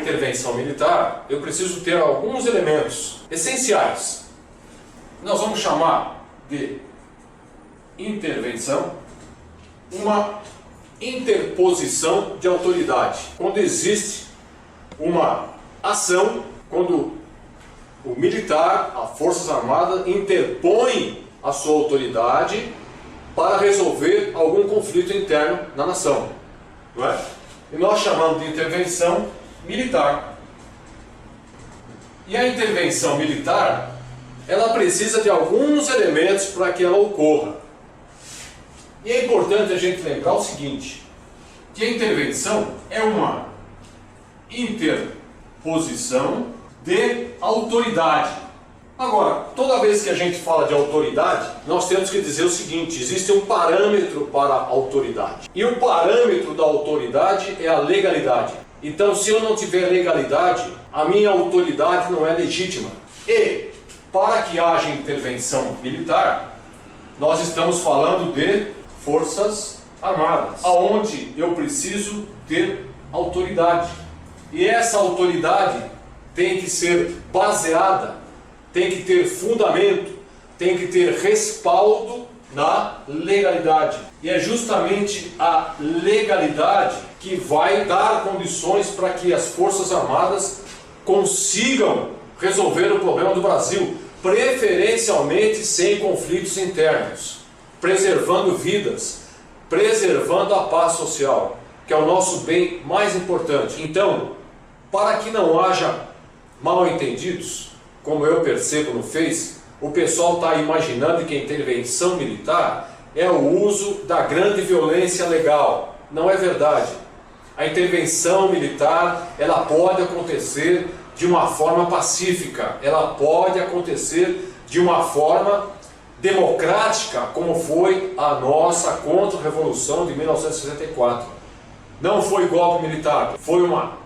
intervenção militar, eu preciso ter alguns elementos essenciais. Nós vamos chamar de intervenção uma interposição de autoridade. Quando existe uma ação, quando o militar, as Forças Armadas, interpõe a sua autoridade para resolver algum conflito interno na nação, não é? E nós chamamos de intervenção militar. E a intervenção militar, ela precisa de alguns elementos para que ela ocorra. E é importante a gente lembrar o seguinte, que a intervenção é uma interposição de autoridade. Agora, toda vez que a gente fala de autoridade, nós temos que dizer o seguinte, existe um parâmetro para a autoridade. E o parâmetro da autoridade é a legalidade. Então, se eu não tiver legalidade, a minha autoridade não é legítima. E, para que haja intervenção militar, nós estamos falando de Forças Armadas, aonde eu preciso ter autoridade. E essa autoridade tem que ser baseada, tem que ter fundamento, tem que ter respaldo na legalidade. E é justamente a legalidade que vai dar condições para que as Forças Armadas consigam resolver o problema do Brasil, preferencialmente sem conflitos internos, preservando vidas, preservando a paz social, que é o nosso bem mais importante. Então, para que não haja mal-entendidos, como eu percebo no Face, o pessoal está imaginando que a intervenção militar é o uso da grande violência legal. Não é verdade. A intervenção militar, ela pode acontecer de uma forma pacífica, ela pode acontecer de uma forma democrática, como foi a nossa contra-revolução de 1964. Não foi golpe militar, foi uma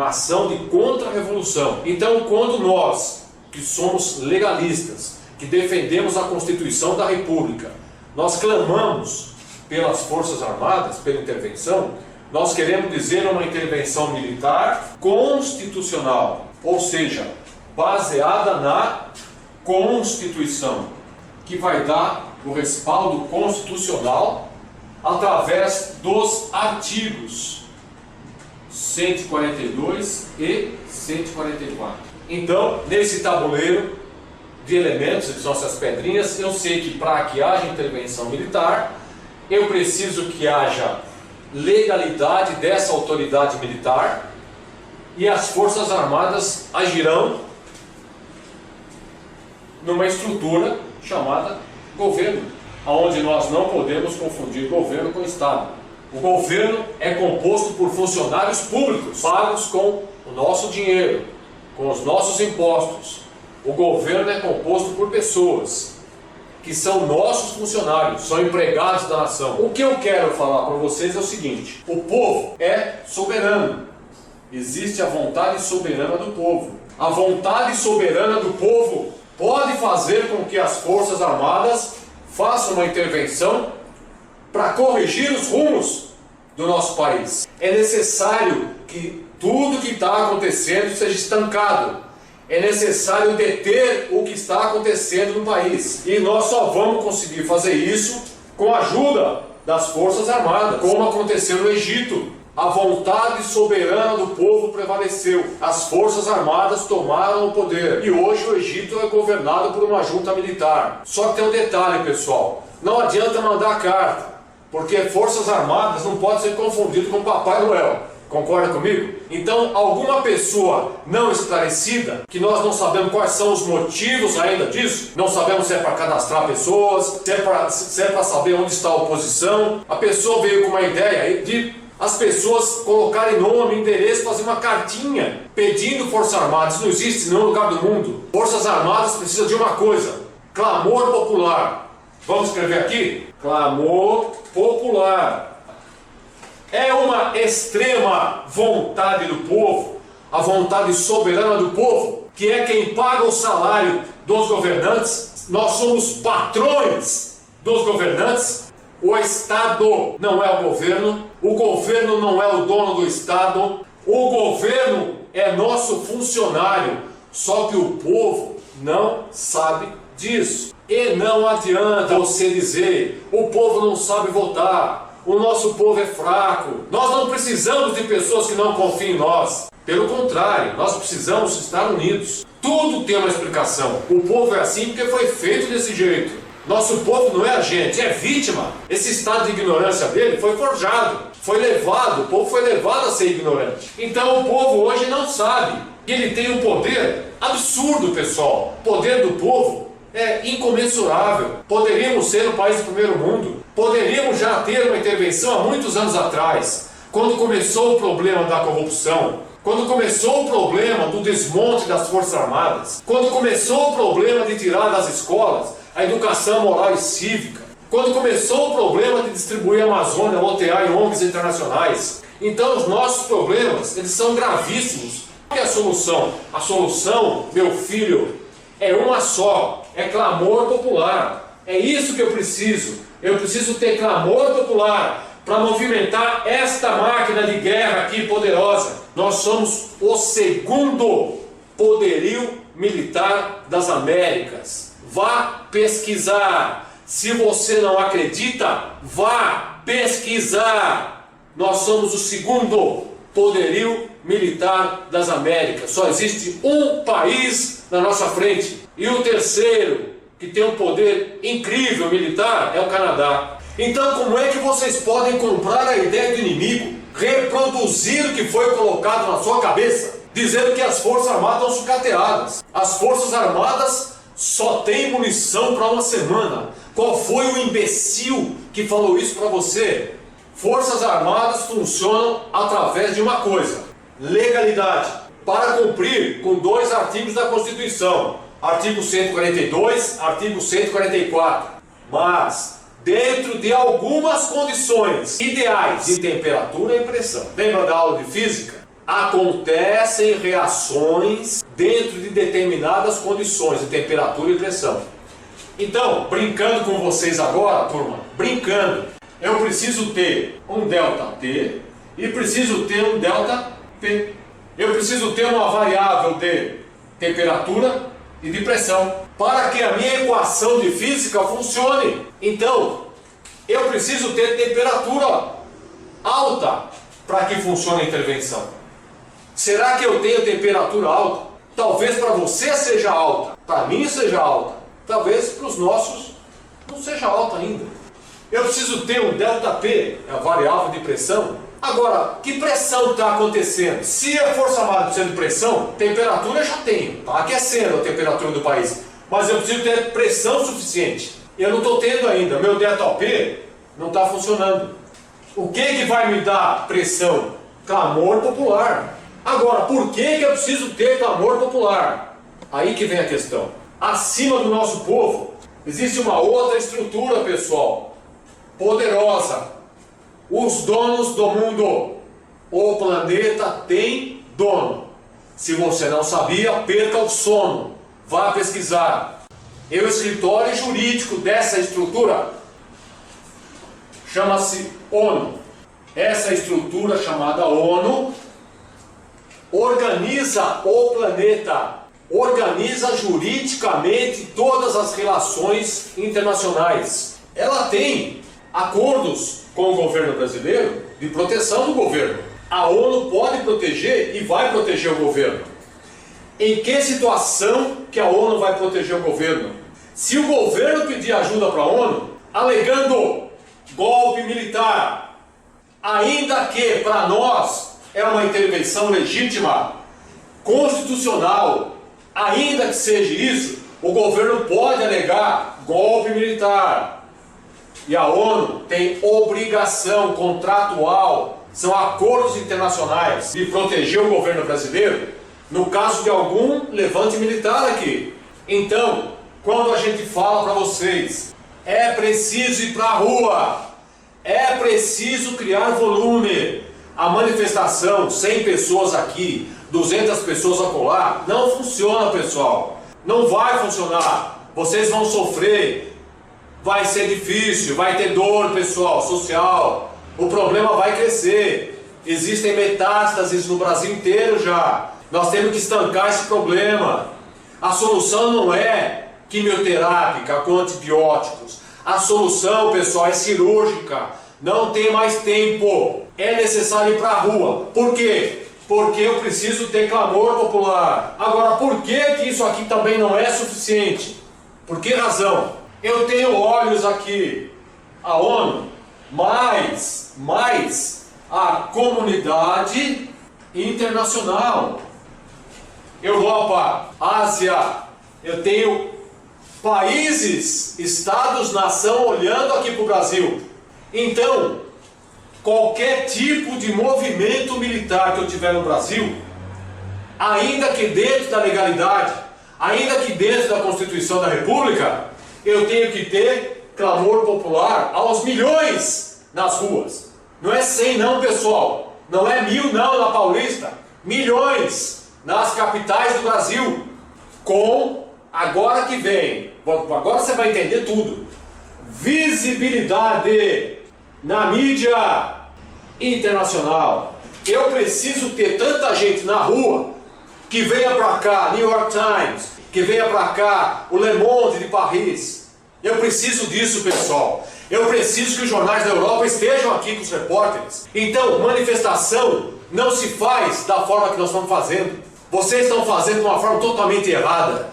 ação de contra-revolução. Então, quando nós, que somos legalistas, que defendemos a Constituição da República, nós clamamos pelas Forças Armadas, pela intervenção, nós queremos dizer uma intervenção militar constitucional, ou seja, baseada na Constituição, que vai dar o respaldo constitucional através dos artigos 142 e 144. Então, nesse tabuleiro de elementos, que são essas pedrinhas, eu sei que para que haja intervenção militar, eu preciso que haja legalidade dessa autoridade militar e as Forças Armadas agirão numa estrutura chamada governo, onde nós não podemos confundir governo com Estado. O governo é composto por funcionários públicos, pagos com o nosso dinheiro, com os nossos impostos. O governo é composto por pessoas que são nossos funcionários, são empregados da nação. O que eu quero falar para vocês é o seguinte: o povo é soberano. Existe a vontade soberana do povo. A vontade soberana do povo pode fazer com que as Forças Armadas façam uma intervenção para corrigir os rumos do nosso país. É necessário que tudo que está acontecendo seja estancado. É necessário deter o que está acontecendo no país. E nós só vamos conseguir fazer isso com a ajuda das Forças Armadas, como aconteceu no Egito. A vontade soberana do povo prevaleceu. As Forças Armadas tomaram o poder. E hoje o Egito é governado por uma junta militar. Só que tem um detalhe, pessoal. Não adianta mandar carta, porque Forças Armadas não pode ser confundido com Papai Noel. Concorda comigo? Então, alguma pessoa não esclarecida, que nós não sabemos quais são os motivos ainda disso, não sabemos se é para cadastrar pessoas, se é para saber onde está a oposição, a pessoa veio com uma ideia de as pessoas colocarem nome, endereço, fazer uma cartinha pedindo Forças Armadas. Isso não existe em nenhum lugar do mundo. Forças Armadas precisam de uma coisa: clamor popular. Vamos escrever aqui? Clamor popular. É uma extrema vontade do povo, a vontade soberana do povo, que é quem paga o salário dos governantes. Nós somos patrões dos governantes. O Estado não é o governo não é o dono do Estado, o governo é nosso funcionário, só que o povo não sabe disso. E não adianta você dizer, o povo não sabe votar, o nosso povo é fraco. Nós não precisamos de pessoas que não confiem em nós. Pelo contrário, nós precisamos estar unidos. Tudo tem uma explicação. O povo é assim porque foi feito desse jeito. Nosso povo não é agente, é vítima. Esse estado de ignorância dele foi forjado, foi levado, o povo foi levado a ser ignorante. Então o povo hoje não sabe que ele tem um poder absurdo, pessoal. O poder do povo é incomensurável. Poderíamos ser um país do primeiro mundo. Poderíamos já ter uma intervenção há muitos anos atrás, quando começou o problema da corrupção, quando começou o problema do desmonte das Forças Armadas, quando começou o problema de tirar das escolas a educação moral e cívica, quando começou o problema de distribuir a Amazônia, lotear em ONGs internacionais. Então os nossos problemas, eles são gravíssimos. Qual é a solução? A solução, meu filho, é uma só, é clamor popular. É isso que eu preciso. Eu preciso ter clamor popular para movimentar esta máquina de guerra aqui poderosa. Nós somos o segundo poderio militar das Américas. Vá pesquisar. Se você não acredita, vá pesquisar. Nós somos o segundo poderio militar das Américas. Só existe um país na nossa frente. E o terceiro, que tem um poder incrível militar, é o Canadá. Então, como é que vocês podem comprar a ideia do inimigo, reproduzir o que foi colocado na sua cabeça, dizendo que as Forças Armadas estão sucateadas? As Forças Armadas só têm munição para uma semana. Qual foi o imbecil que falou isso para você? Forças Armadas funcionam através de uma coisa: legalidade, para cumprir com 2 artigos da Constituição, artigo 142, artigo 144, mas dentro de algumas condições ideais de temperatura e pressão. Lembra da aula de física? Acontecem reações dentro de determinadas condições de temperatura e pressão. Então, brincando com vocês agora, turma, brincando, eu preciso ter um ΔT e preciso ter um ΔP. Eu preciso ter uma variável de temperatura e de pressão para que a minha equação de física funcione. Então, eu preciso ter temperatura alta para que funcione a intervenção. Será que eu tenho temperatura alta? Talvez para você seja alta, para mim seja alta, talvez para os nossos não seja alta ainda. Eu preciso ter um ΔP, a variável de pressão. Agora, que pressão está acontecendo? Se a Força Armada precisa de pressão, temperatura eu já tenho, está aquecendo a temperatura do país, mas eu preciso ter pressão suficiente. Eu não estou tendo ainda, meu ΔP não está funcionando. O que vai me dar pressão? Clamor popular. Agora, por que eu preciso ter clamor popular? Aí que vem a questão. Acima do nosso povo, existe uma outra estrutura, pessoal, poderosa. Os donos do mundo. O planeta tem dono. Se você não sabia, perca o sono. Vá pesquisar. E o escritório jurídico dessa estrutura chama-se ONU. Essa estrutura chamada ONU organiza o planeta, organiza juridicamente todas as relações internacionais. Ela tem acordos com o governo brasileiro de proteção do governo. A ONU pode proteger e vai proteger o governo. Em que situação que a ONU vai proteger o governo? Se o governo pedir ajuda para a ONU, alegando golpe militar, ainda que para nós é uma intervenção legítima, constitucional, ainda que seja isso, o governo pode alegar golpe militar. E a ONU tem obrigação contratual, são acordos internacionais, de proteger o governo brasileiro no caso de algum levante militar aqui. Então, quando a gente fala para vocês, é preciso ir para a rua, é preciso criar volume. A manifestação, 100 pessoas aqui, 200 pessoas acolá, não funciona, pessoal. Não vai funcionar. Vocês vão sofrer. Vai ser difícil, vai ter dor, pessoal, social. O problema vai crescer. Existem metástases no Brasil inteiro já. Nós temos que estancar esse problema. A solução não é quimioterápica com antibióticos. A solução, pessoal, é cirúrgica. Não tem mais tempo. É necessário ir para a rua. Por quê? Porque eu preciso ter clamor popular. Agora, por que isso aqui também não é suficiente? Por que razão? Eu tenho olhos aqui. A ONU, mais a comunidade internacional. Europa, Ásia, eu tenho países, estados, nação olhando aqui para o Brasil. Então, qualquer tipo de movimento militar que eu tiver no Brasil, ainda que dentro da legalidade, ainda que dentro da Constituição da República, eu tenho que ter clamor popular aos milhões nas ruas. Não é 100 não, pessoal. Não é 1000 não na Paulista. Milhões nas capitais do Brasil. Com, agora que vem, agora você vai entender tudo, visibilidade na mídia internacional. Eu preciso ter tanta gente na rua que venha para cá, New York Times, que venha para cá, o Le Monde de Paris. Eu preciso disso, pessoal. Eu preciso que os jornais da Europa estejam aqui com os repórteres. Então, manifestação não se faz da forma que nós estamos fazendo. Vocês estão fazendo de uma forma totalmente errada.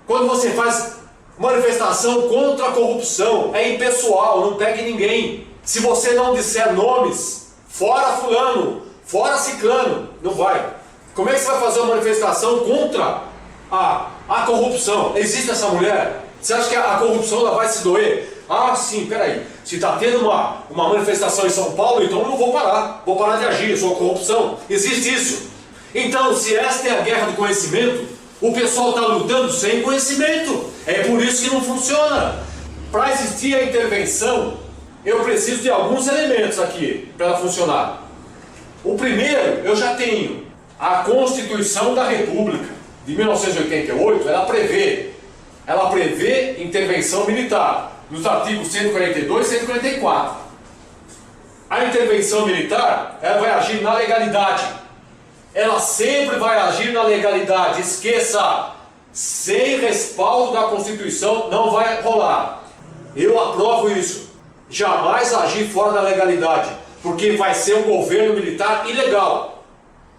Quando você faz manifestação contra a corrupção, é impessoal, não pegue ninguém. Se você não disser nomes, fora fulano, fora ciclano, não vai. Como é que você vai fazer uma manifestação contra a corrupção? Existe essa mulher? Você acha que a corrupção ela vai se doer? Ah, sim, peraí. Se está tendo uma manifestação em São Paulo, então eu não vou parar. Vou parar de agir, eu sou a corrupção. Existe isso. Então, se esta é a guerra do conhecimento, o pessoal está lutando sem conhecimento. É por isso que não funciona. Para existir a intervenção, eu preciso de alguns elementos aqui para ela funcionar. O primeiro, eu já tenho. A Constituição da República de 1988, ela prevê intervenção militar nos artigos 142 e 144. A intervenção militar, ela vai agir na legalidade. Ela sempre vai agir na legalidade. Esqueça, sem respaldo da Constituição não vai rolar. Eu aprovo isso. Jamais agir fora da legalidade, porque vai ser um governo militar ilegal.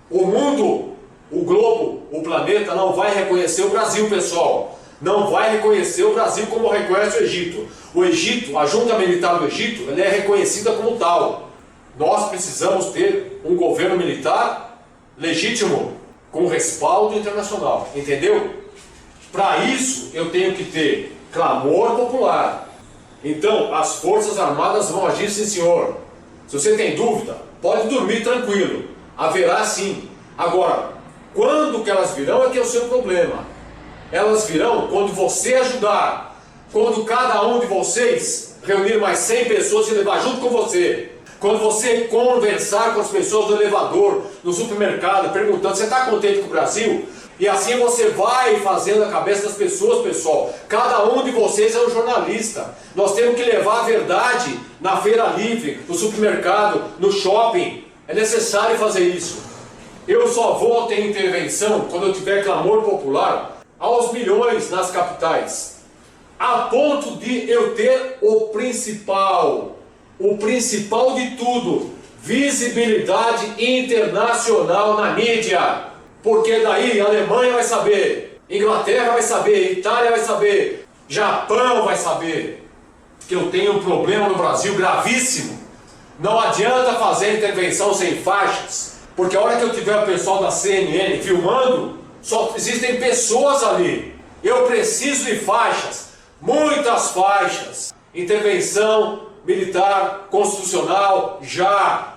O mundo, o globo, o planeta não vai reconhecer o Brasil, pessoal. Não vai reconhecer o Brasil como reconhece o Egito. O Egito, a junta militar do Egito, ela é reconhecida como tal. Nós precisamos ter um governo militar legítimo, com respaldo internacional, entendeu? Para isso, eu tenho que ter clamor popular. Então, as Forças Armadas vão agir, sim, senhor. Se você tem dúvida, pode dormir tranquilo. Haverá sim. Agora, quando que elas virão é que é o seu problema. Elas virão quando você ajudar. Quando cada um de vocês reunir mais 100 pessoas e levar junto com você. Quando você conversar com as pessoas no elevador, no supermercado, perguntando, você está contente com o Brasil? E assim você vai fazendo a cabeça das pessoas, pessoal. Cada um de vocês é um jornalista. Nós temos que levar a verdade na feira livre, no supermercado, no shopping. É necessário fazer isso. Eu só vou ter intervenção quando eu tiver clamor popular aos milhões nas capitais. A ponto de eu ter o principal de tudo, visibilidade internacional na mídia. Porque daí a Alemanha vai saber, Inglaterra vai saber, Itália vai saber, Japão vai saber que eu tenho um problema no Brasil gravíssimo. Não adianta fazer intervenção sem faixas, porque a hora que eu tiver o pessoal da CNN filmando, só existem pessoas ali. Eu preciso de faixas, muitas faixas. Intervenção militar, constitucional, já.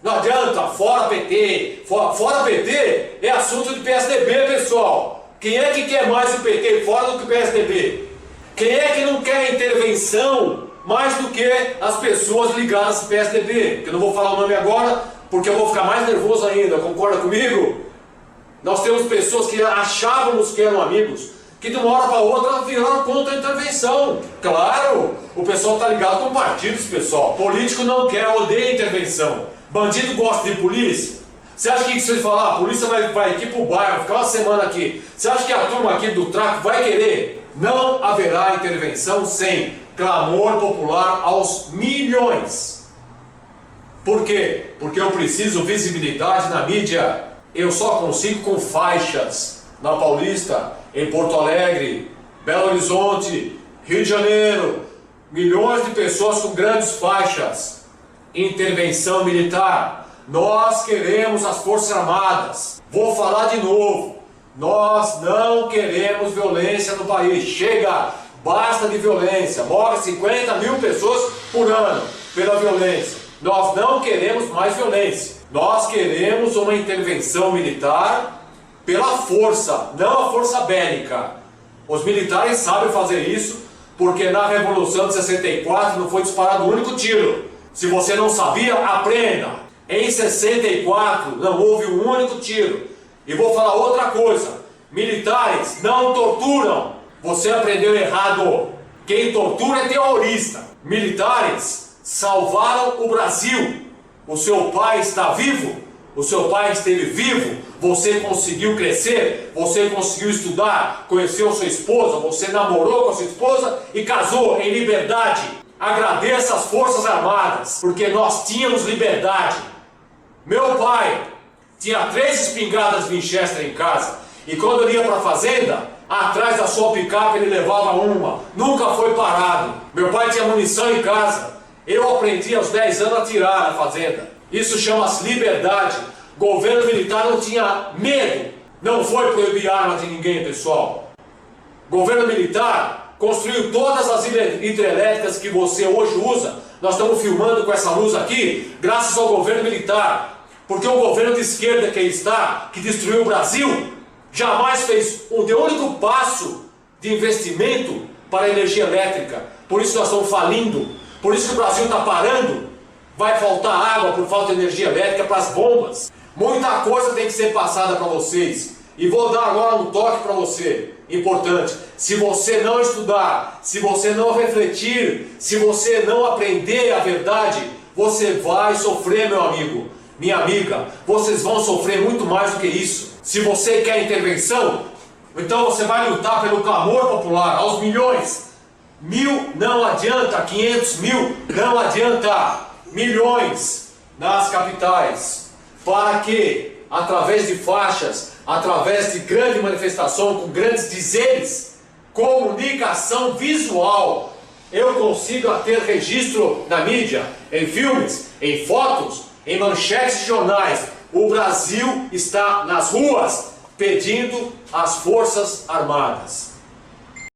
Não adianta, fora PT. Fora PT é assunto de PSDB, pessoal. Quem é que quer mais o PT fora do que o PSDB? Quem é que não quer intervenção mais do que as pessoas ligadas ao PSDB? Que eu não vou falar o nome agora, porque eu vou ficar mais nervoso ainda, concorda comigo? Nós temos pessoas que achávamos que eram amigos, que de uma hora para outra viraram contra a intervenção. Claro, o pessoal está ligado com partidos, pessoal. Político não quer, odeia intervenção. Bandido gosta de polícia? Você acha que se ele falar, a polícia vai aqui pro bairro, ficar uma semana aqui, você acha que a turma aqui do tráfico vai querer? Não haverá intervenção sem clamor popular aos milhões. Por quê? Porque eu preciso visibilidade na mídia. Eu só consigo com faixas na Paulista, em Porto Alegre, Belo Horizonte, Rio de Janeiro, milhões de pessoas com grandes faixas. Intervenção militar. Nós queremos as Forças Armadas. Vou falar de novo. Nós não queremos violência no país. Chega! Basta de violência. Morrem 50 mil pessoas por ano pela violência. Nós não queremos mais violência. Nós queremos uma intervenção militar pela força, não a força bélica. Os militares sabem fazer isso, porque na Revolução de 64 não foi disparado um único tiro. Se você não sabia, aprenda. Em 64 não houve um único tiro. E vou falar outra coisa. Militares não torturam. Você aprendeu errado. Quem tortura é terrorista. Militares salvaram o Brasil. O seu pai está vivo? O seu pai esteve vivo? Você conseguiu crescer? Você conseguiu estudar? Conheceu sua esposa? Você namorou com a sua esposa e casou em liberdade? Agradeça as Forças Armadas, porque nós tínhamos liberdade. Meu pai tinha 3 espingardas Winchester em casa, e quando ele ia para a fazenda, atrás da sua picape ele levava uma, nunca foi parado. Meu pai tinha munição em casa, eu aprendi aos 10 anos a atirar na fazenda. Isso chama-se liberdade. Governo militar não tinha medo, não foi proibir arma de ninguém, pessoal. Governo militar construiu todas as hidrelétricas que você hoje usa. Nós estamos filmando com essa luz aqui, graças ao governo militar. Porque o governo de esquerda que aí está, que destruiu o Brasil, jamais fez um único passo de investimento para a energia elétrica. Por isso nós estamos falindo. Por isso que o Brasil está parando. Vai faltar água por falta de energia elétrica para as bombas. Muita coisa tem que ser passada para vocês. E vou dar agora um toque para você, importante. Se você não estudar, se você não refletir, se você não aprender a verdade, você vai sofrer, meu amigo. Minha amiga, vocês vão sofrer muito mais do que isso. Se você quer intervenção, então você vai lutar pelo clamor popular, aos milhões. 1000 não adianta, 500 mil não adianta, milhões nas capitais. Para que, através de faixas, através de grande manifestação, com grandes dizeres, comunicação visual, eu consiga ter registro na mídia, em filmes, em fotos, em manchetes de jornais. O Brasil está nas ruas pedindo as Forças Armadas.